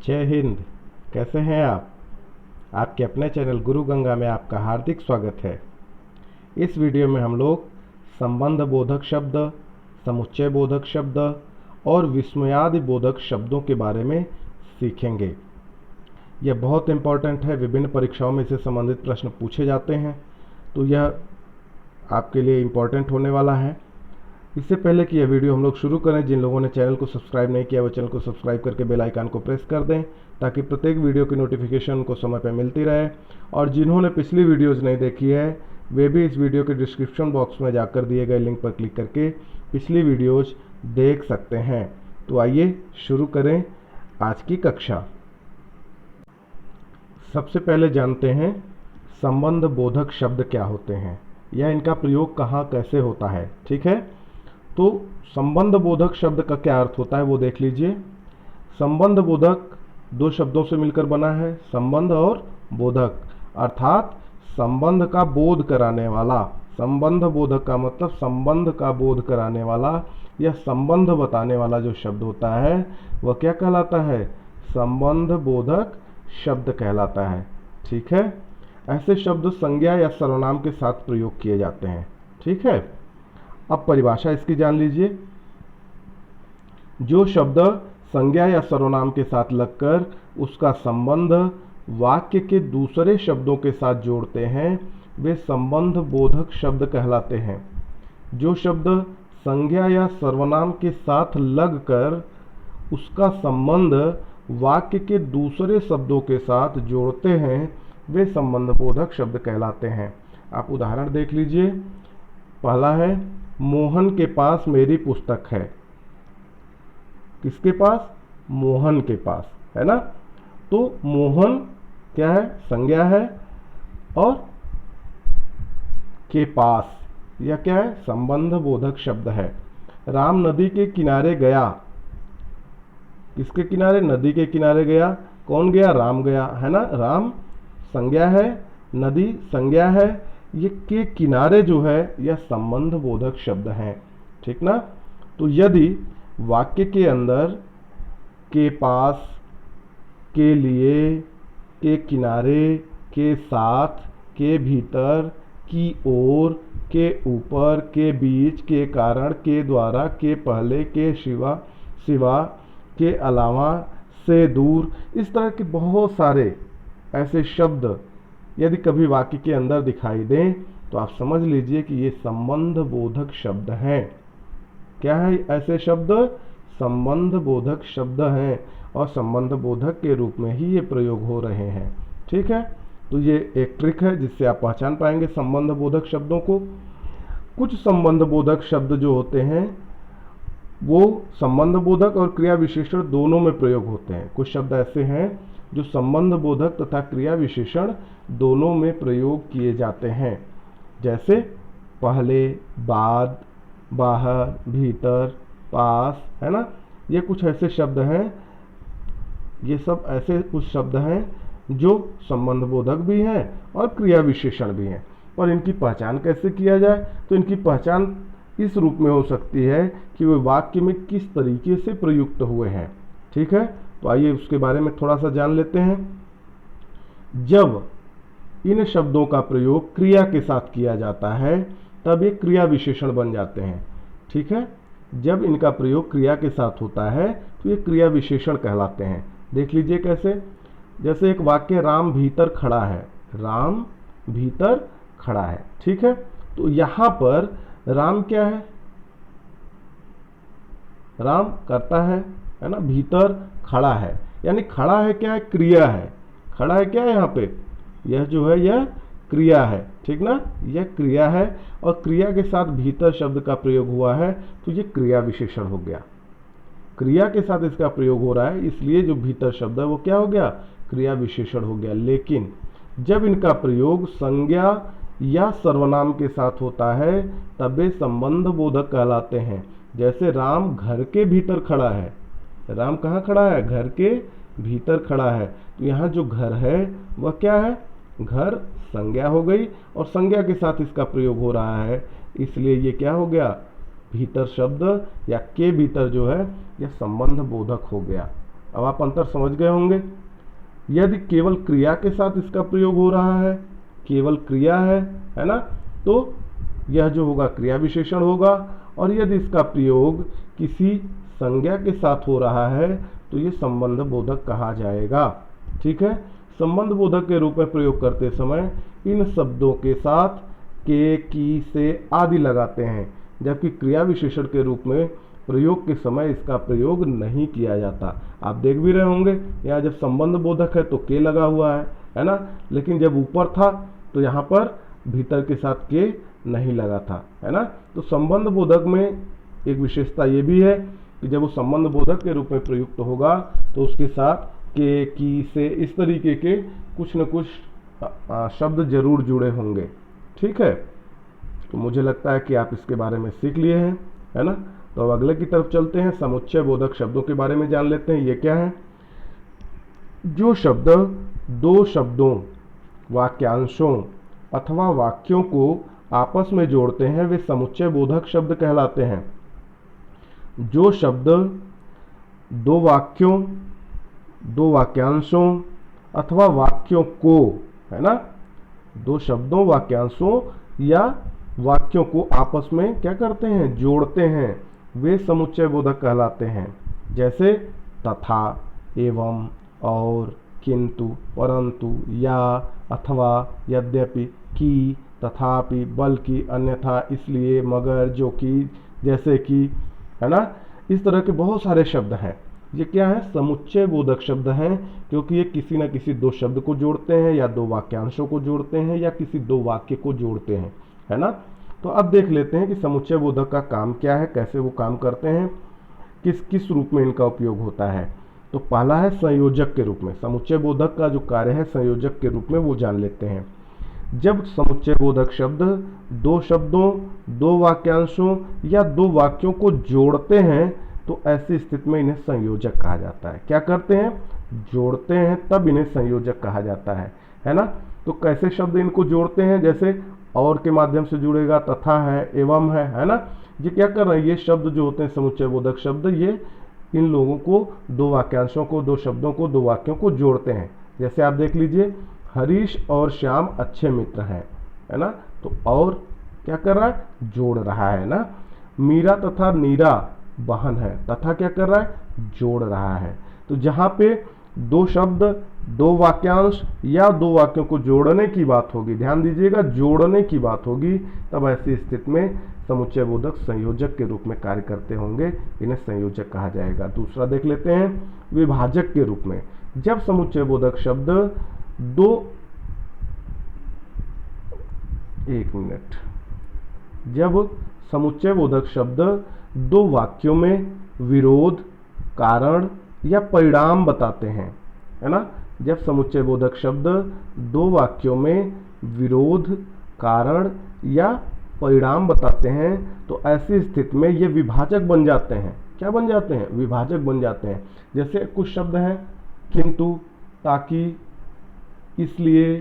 जय हिंद। कैसे हैं आप? आपके अपने चैनल गुरु गंगा में आपका हार्दिक स्वागत है। इस वीडियो में हम लोग संबंध बोधक शब्द, समुच्चय बोधक शब्द और विस्मयादि बोधक शब्दों के बारे में सीखेंगे। यह बहुत इम्पॉर्टेंट है, विभिन्न परीक्षाओं में इससे संबंधित प्रश्न पूछे जाते हैं, तो यह आपके लिए इम्पॉर्टेंट होने वाला है। इससे पहले कि यह वीडियो हम लोग शुरू करें, जिन लोगों ने चैनल को सब्सक्राइब नहीं किया वो चैनल को सब्सक्राइब करके बेल आइकन को प्रेस कर दें, ताकि प्रत्येक वीडियो की नोटिफिकेशन उनको समय पर मिलती रहे। और जिन्होंने पिछली वीडियोज़ नहीं देखी है वे भी इस वीडियो के डिस्क्रिप्शन बॉक्स में जाकर दिए गए लिंक पर क्लिक करके पिछली वीडियोज़ देख सकते हैं। तो आइए शुरू करें आज की कक्षा। सबसे पहले जानते हैं संबंध बोधक शब्द क्या होते हैं या इनका प्रयोग कहाँ कैसे होता है। ठीक है, तो संबंध बोधक शब्द का क्या अर्थ होता है वो देख लीजिए। संबंध बोधक दो शब्दों से मिलकर बना है, संबंध और बोधक, अर्थात संबंध का बोध कराने वाला। संबंध बोधक का मतलब संबंध का बोध कराने वाला या संबंध बताने वाला जो शब्द होता है वह क्या कहलाता है? संबंध बोधक शब्द कहलाता है। ठीक है, ऐसे शब्द संज्ञा या सर्वनाम के साथ प्रयोग किए जाते हैं। ठीक है, अब परिभाषा इसकी जान लीजिए। जो शब्द संज्ञा या सर्वनाम के साथ लगकर उसका संबंध वाक्य के दूसरे शब्दों के साथ जोड़ते हैं वे संबंध बोधक शब्द कहलाते हैं। जो शब्द संज्ञा या सर्वनाम के साथ लगकर उसका संबंध वाक्य के दूसरे शब्दों के साथ जोड़ते हैं वे संबंध बोधक शब्द कहलाते हैं। आप उदाहरण देख लीजिए। पहला है, मोहन के पास मेरी पुस्तक है। किसके पास? मोहन के पास, है ना। तो मोहन क्या है? संज्ञा है, और के पास यह क्या है? संबंध बोधक शब्द है। राम नदी के किनारे गया। किसके किनारे? नदी के किनारे गया। कौन गया? राम गया, है ना। राम संज्ञा है, नदी संज्ञा है, ये के किनारे जो है यह संबंध बोधक शब्द हैं। ठीक ना। तो यदि वाक्य के अंदर के पास, के लिए, के किनारे, के साथ, के भीतर, की ओर, के ऊपर, के बीच, के कारण, के द्वारा, के पहले, के सिवा, सिवा, के अलावा, से दूर, इस तरह के बहुत सारे ऐसे शब्द यदि कभी वाक्य के अंदर दिखाई दें तो आप समझ लीजिए कि ये संबंध बोधक शब्द हैं। क्या है? ऐसे शब्द संबंध बोधक शब्द हैं और संबंध बोधक के रूप में ही ये प्रयोग हो रहे हैं। ठीक है, तो ये एक ट्रिक है जिससे आप पहचान पाएंगे संबंध बोधक शब्दों को। कुछ संबंध बोधक शब्द जो होते हैं वो संबंध बोधक और क्रिया विशेषण दोनों में प्रयोग होते हैं। कुछ शब्द ऐसे हैं जो संबंध बोधक तथा क्रिया विशेषण दोनों में प्रयोग किए जाते हैं, जैसे पहले, बाद, बाहर, भीतर, पास, है ना। ये कुछ ऐसे शब्द हैं, ये सब ऐसे कुछ शब्द हैं जो संबंध बोधक भी हैं और क्रिया विशेषण भी हैं। और इनकी पहचान कैसे किया जाए? तो इनकी पहचान इस रूप में हो सकती है कि वे वाक्य में किस तरीके से प्रयुक्त हुए हैं। ठीक है, तो आइए उसके बारे में थोड़ा सा जान लेते हैं। जब इन शब्दों का प्रयोग क्रिया के साथ किया जाता है तब ये क्रिया विशेषण बन जाते हैं। ठीक है, जब इनका प्रयोग क्रिया के साथ होता है तो ये क्रिया विशेषण कहलाते हैं। देख लीजिए कैसे। जैसे एक वाक्य, राम भीतर खड़ा है। राम भीतर खड़ा है। ठीक है, तो यहां पर राम क्या है? राम करता है ना। भीतर खड़ा है, यानी खड़ा है क्या है? क्रिया है। खड़ा है क्या है यहाँ पे? यह जो है यह क्रिया है। ठीक ना, यह क्रिया है और क्रिया के साथ भीतर शब्द का प्रयोग हुआ है तो ये क्रिया विशेषण हो गया। क्रिया के साथ इसका प्रयोग हो रहा है इसलिए जो भीतर शब्द है वो क्या हो गया? क्रिया विशेषण हो गया। लेकिन जब इनका प्रयोग संज्ञा या सर्वनाम के साथ होता है तब वे संबंध बोधक कहलाते हैं। जैसे राम घर के भीतर खड़ा है। राम कहाँ खड़ा है? घर के भीतर खड़ा है। तो यहाँ जो घर है वह क्या है? घर संज्ञा हो गई और संज्ञा के साथ इसका प्रयोग हो रहा है इसलिए ये क्या हो गया? भीतर शब्द या के भीतर जो है यह संबंध बोधक हो गया। अब आप अंतर समझ गए होंगे। यदि केवल क्रिया के साथ इसका प्रयोग हो रहा है, केवल क्रिया है ना, तो यह जो होगा क्रिया विशेषण होगा। और यदि इसका प्रयोग किसी संज्ञा के साथ हो रहा है तो ये संबंध बोधक कहा जाएगा। ठीक है, संबंध बोधक के रूप में प्रयोग करते समय इन शब्दों के साथ के, की, से आदि लगाते हैं, जबकि क्रिया विशेषण के रूप में प्रयोग के समय इसका प्रयोग नहीं किया जाता। आप देख भी रहे होंगे, यहाँ जब संबंध बोधक है तो के लगा हुआ है ना, लेकिन जब ऊपर था तो यहाँ पर भीतर के साथ के नहीं लगा था, है ना। तो संबंध बोधक में एक विशेषता ये भी है कि जब वो संबंध बोधक के रूप में प्रयुक्त होगा तो उसके साथ के, की, से इस तरीके के कुछ न कुछ शब्द जरूर जुड़े होंगे। ठीक है, तो मुझे लगता है कि आप इसके बारे में सीख लिए हैं, है ना। तो अब अगले की तरफ चलते हैं, समुच्चय बोधक शब्दों के बारे में जान लेते हैं। ये क्या है? जो शब्द दो शब्दों, वाक्यांशों अथवा वाक्यों को आपस में जोड़ते हैं वे समुच्चय बोधक शब्द कहलाते हैं। जो शब्द दो वाक्यों, दो वाक्यांशों अथवा वाक्यों को, है ना, दो शब्दों, वाक्यांशों या वाक्यों को आपस में क्या करते हैं? जोड़ते हैं, वे समुच्चय बोधक कहलाते हैं। जैसे तथा, एवं, और, किंतु, परंतु, या, अथवा, यद्यपि, कि, तथापि, बल्कि, अन्यथा, इसलिए, मगर, जो कि, जैसे कि, है ना। इस तरह के बहुत सारे शब्द हैं। ये क्या है? समुच्चय बोधक शब्द हैं, क्योंकि ये किसी न किसी दो शब्द को जोड़ते हैं या दो वाक्यांशों को जोड़ते हैं या किसी दो वाक्य को जोड़ते हैं, है ना। तो अब देख लेते हैं कि समुच्चय बोधक का काम क्या है, कैसे वो काम करते हैं, किस किस रूप में इनका उपयोग होता है। तो पहला है संयोजक के रूप में। समुच्चय बोधक का जो कार्य है संयोजक के रूप में, वो जान लेते हैं। जब समुच्चय बोधक शब्द दो शब्दों, दो वाक्यांशों या दो वाक्यों को जोड़ते हैं तो ऐसी स्थिति में इन्हें संयोजक कहा जाता है। क्या करते हैं? जोड़ते हैं, तब इन्हें संयोजक कहा जाता है ना। तो कैसे शब्द इनको जोड़ते हैं? जैसे और के माध्यम से जुड़ेगा, तथा है, एवं है ना। ये क्या कर रहे हैं? ये शब्द जो होते हैं समुच्चय बोधक शब्द, ये इन लोगों को, दो वाक्यांशों को, दो शब्दों को, दो वाक्यों को जोड़ते हैं। जैसे आप देख लीजिए, हरीश और श्याम अच्छे मित्र हैं, है ना। तो और क्या कर रहा है? जोड़ रहा है ना। मीरा तथा नीरा बहन है, तथा क्या कर रहा है? जोड़ रहा है। तो जहाँ पे दो शब्द, दो वाक्यांश या दो वाक्यों को जोड़ने की बात होगी, ध्यान दीजिएगा, जोड़ने की बात होगी, तब ऐसी स्थिति में समुच्चय बोधक संयोजक के रूप में कार्य करते होंगे, इन्हें संयोजक कहा जाएगा। दूसरा देख लेते हैं, विभाजक के रूप में। जब समुच्चय बोधक शब्द जब समुच्चय बोधक शब्द दो वाक्यों में विरोध, कारण या परिणाम बताते हैं, है ना। जब समुच्चय बोधक शब्द दो वाक्यों में विरोध, कारण या परिणाम बताते हैं तो ऐसी स्थिति में ये विभाजक बन जाते हैं। क्या बन जाते हैं? विभाजक बन जाते हैं। जैसे कुछ शब्द हैं, किंतु, ताकि, इसलिए,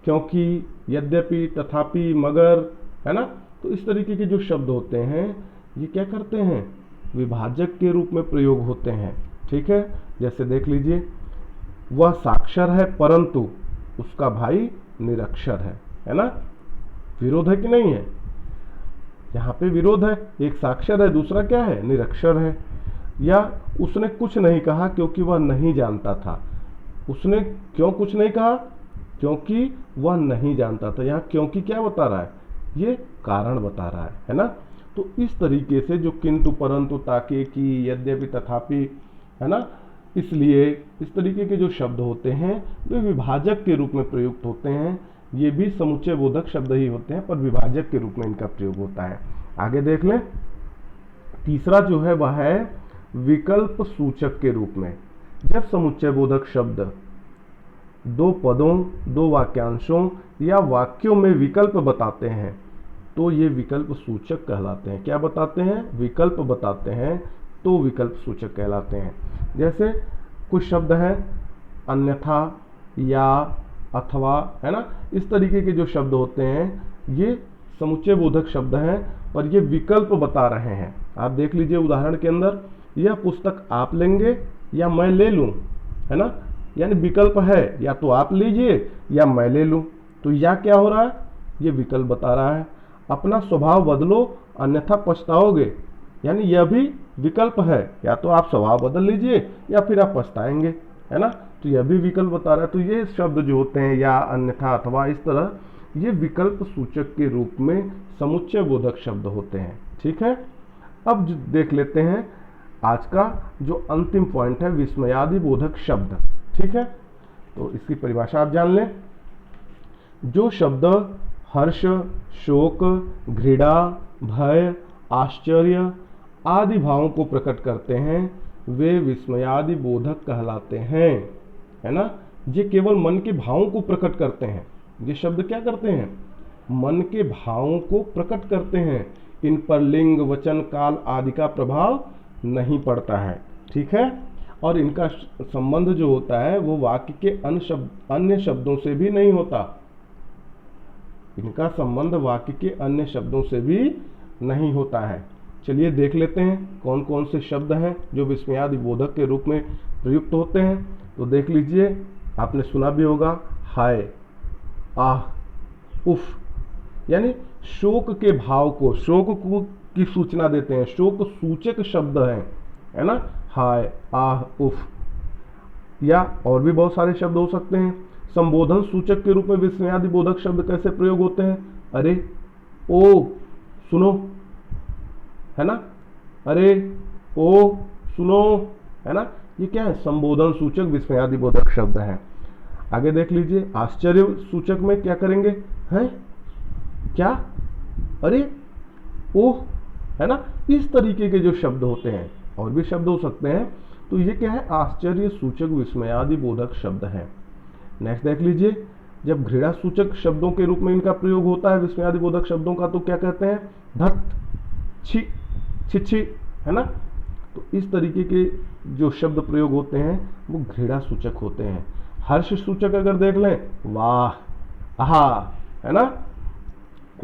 क्योंकि, यद्यपि, तथापि, मगर, है ना। तो इस तरीके के जो शब्द होते हैं ये क्या करते हैं? विभाजक के रूप में प्रयोग होते हैं। ठीक है, जैसे देख लीजिए, वह साक्षर है परंतु उसका भाई निरक्षर है ना। विरोध है कि नहीं है? यहाँ पे विरोध है, एक साक्षर है, दूसरा क्या है? निरक्षर है। या उसने कुछ नहीं कहा क्योंकि वह नहीं जानता था। उसने क्यों कुछ नहीं कहा? क्योंकि वह नहीं जानता था। यहाँ क्योंकि क्या बता रहा है? ये कारण बता रहा है ना। तो इस तरीके से जो किंतु, परंतु, ताकि, कि, यद्यपि, तथापि, है ना, इसलिए, इस तरीके के जो शब्द होते हैं वे विभाजक के रूप में प्रयुक्त होते हैं। ये भी समुच्चय बोधक शब्द ही होते हैं पर विभाजक के रूप में इनका प्रयोग होता है। आगे देख लें, तीसरा जो है वह है विकल्प सूचक के रूप में। जब समुच्चय बोधक शब्द दो पदों, दो वाक्यांशों या वाक्यों में विकल्प बताते हैं तो ये विकल्प सूचक कहलाते हैं। क्या बताते हैं? विकल्प बताते हैं तो विकल्प सूचक कहलाते हैं। जैसे कुछ शब्द हैं, अन्यथा, या, अथवा, है ना। इस तरीके के जो शब्द होते हैं ये समुच्चय बोधक शब्द हैं पर ये विकल्प बता रहे हैं। आप देख लीजिए उदाहरण के अंदर, यह पुस्तक आप लेंगे या मैं ले लूं, है ना, यानी विकल्प है, या तो आप लीजिए या मैं ले लूं। तो या क्या हो रहा है, ये विकल्प बता रहा है। अपना स्वभाव बदलो अन्यथा पछताओगे, यानी यह भी विकल्प है, या तो आप स्वभाव बदल लीजिए या फिर आप पछताएंगे, है ना। तो यह भी विकल्प बता रहा है। तो ये शब्द जो होते हैं या अन्यथा अथवा इस तरह, ये विकल्प सूचक के रूप में समुच्चय बोधक शब्द होते हैं। ठीक है, अब देख लेते हैं आज का जो अंतिम पॉइंट है, विस्मयादि बोधक शब्द। ठीक है, तो इसकी परिभाषा आप जान लें। जो शब्द हर्ष, शोक, घृणा, भय, आश्चर्य आदि भावों को प्रकट करते हैं वे विस्मयादि बोधक कहलाते हैं, है ना। ये केवल मन के भावों को प्रकट करते हैं। ये शब्द क्या करते हैं, मन के भावों को प्रकट करते हैं। इन पर लिंग, वचन, काल आदि का प्रभाव नहीं पड़ता है। ठीक है, और इनका संबंध जो होता है वो वाक्य के अन्य शब्दों से भी नहीं होता। इनका संबंध वाक्य के अन्य शब्दों से भी नहीं होता है। चलिए देख लेते हैं कौन कौन से शब्द हैं जो विस्मयादि बोधक के रूप में प्रयुक्त होते हैं। तो देख लीजिए, आपने सुना भी होगा, हाय, आह, उफ, यानी शोक के भाव को, शोक को की सूचना देते हैं, शोक सूचक शब्द हैं, है ना, हाय, आह, उफ। या और भी बहुत सारे शब्द हो सकते हैं। संबोधन सूचक के रूप में विस्मयादि बोधक शब्द कैसे प्रयोग होते हैं, अरे, ओ, सुनो, है ना, अरे, ओ, सुनो, है ना, ये क्या है, संबोधन सूचक विस्मयादि बोधक शब्द हैं। आगे देख लीजिए, आश्चर्य सूचक में क्या करेंगे, हैं, क्या, अरे, ओह, है ना, इस तरीके के जो शब्द होते हैं। और भी शब्द हो सकते हैं। तो ये क्या है, आश्चर्य सूचक विस्मयादि बोधक शब्द है। नेक्स्ट देख लीजिए, जब घृणा सूचक शब्दों के रूप में इनका प्रयोग होता है विस्मयादि बोधक शब्दों का, तो क्या कहते हैं, धत, छी, छिछी, है ना। तो इस तरीके के जो शब्द प्रयोग होते हैं वो घृणा सूचक होते हैं। हर्ष सूचक अगर देख लें, वाह, आहा, है ना,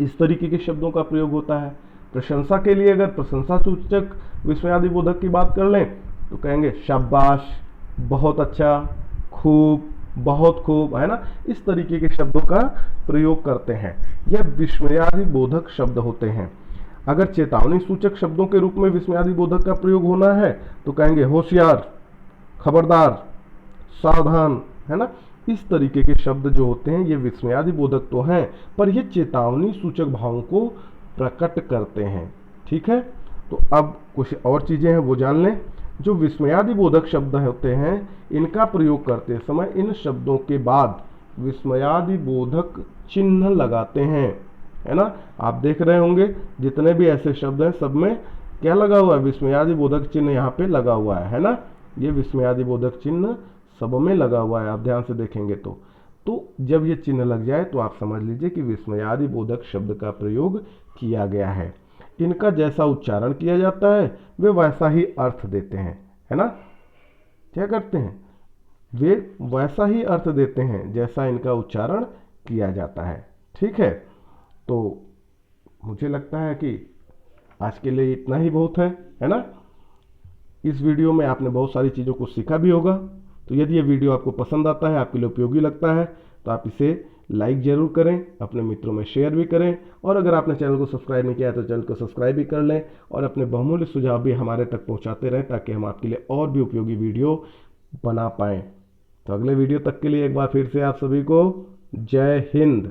इस तरीके के शब्दों का प्रयोग होता है। प्रशंसा के लिए अगर प्रशंसा सूचक विस्मयादि बोधक की बात कर लें तो कहेंगे शाबाश, बहुत अच्छा, खूब, बहुत खूब, है ना, इस तरीके के शब्दों का प्रयोग करते हैं। यह विस्मयादि बोधक शब्द होते हैं। अगर चेतावनी सूचक शब्दों के रूप में विस्मयादि बोधक का प्रयोग होना है तो कहेंगे होशियार, खबरदार, सावधान, है ना। इस तरीके के शब्द जो होते हैं ये विस्मयादि बोधक तो हैं, पर ये चेतावनी सूचक भावों को प्रकट करते हैं। ठीक है, तो अब कुछ और चीजें हैं वो जान लें। जो विस्मयादि बोधक शब्द होते हैं इनका प्रयोग करते समय इन शब्दों के बाद विस्मयादि बोधक चिन्ह लगाते हैं, है ना। आप देख रहे होंगे जितने भी ऐसे शब्द हैं सब में क्या लगा हुआ है, विस्मयादि बोधक चिन्ह यहाँ पे लगा हुआ है ना। ये विस्मयादि बोधक चिन्ह सब में लगा हुआ है, आप ध्यान से देखेंगे तो जब ये चिन्ह लग जाए तो आप समझ लीजिए कि विस्मयादि बोधक शब्द का प्रयोग किया गया है। इनका जैसा उच्चारण किया जाता है वे वैसा ही अर्थ देते हैं, है ना। क्या करते हैं, वे वैसा ही अर्थ देते हैं जैसा इनका उच्चारण किया जाता है। ठीक है, तो मुझे लगता है कि आज के लिए इतना ही बहुत है ना। इस वीडियो में आपने बहुत सारी चीज़ों को सीखा भी होगा। तो यदि ये वीडियो आपको पसंद आता है, आपके लिए उपयोगी लगता है, तो आप इसे लाइक जरूर करें, अपने मित्रों में शेयर भी करें, और अगर आपने चैनल को सब्सक्राइब नहीं किया है तो चैनल को सब्सक्राइब भी कर लें और अपने बहुमूल्य सुझाव भी हमारे तक पहुंचाते रहें ताकि हम आपके लिए और भी उपयोगी वीडियो बना पाएँ। तो अगले वीडियो तक के लिए एक बार फिर से आप सभी को जय हिंद।